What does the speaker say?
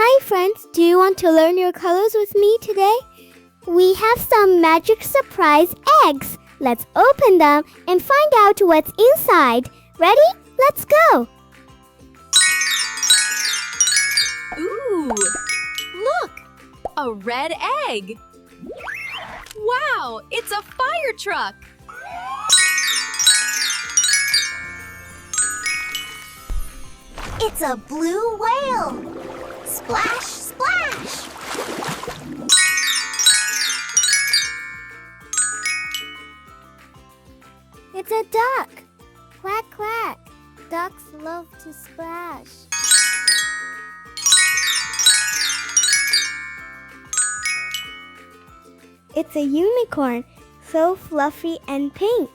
Hi friends, do you want to learn your colors with me today? We have some magic surprise eggs. Let's open them and find out what's inside. Ready? Let's go! Ooh! Look! A red egg! Wow! It's a fire truck! It's a blue whale! Splash, splash! It's a duck. Quack, quack. Ducks love to splash. It's a unicorn, so fluffy and pink.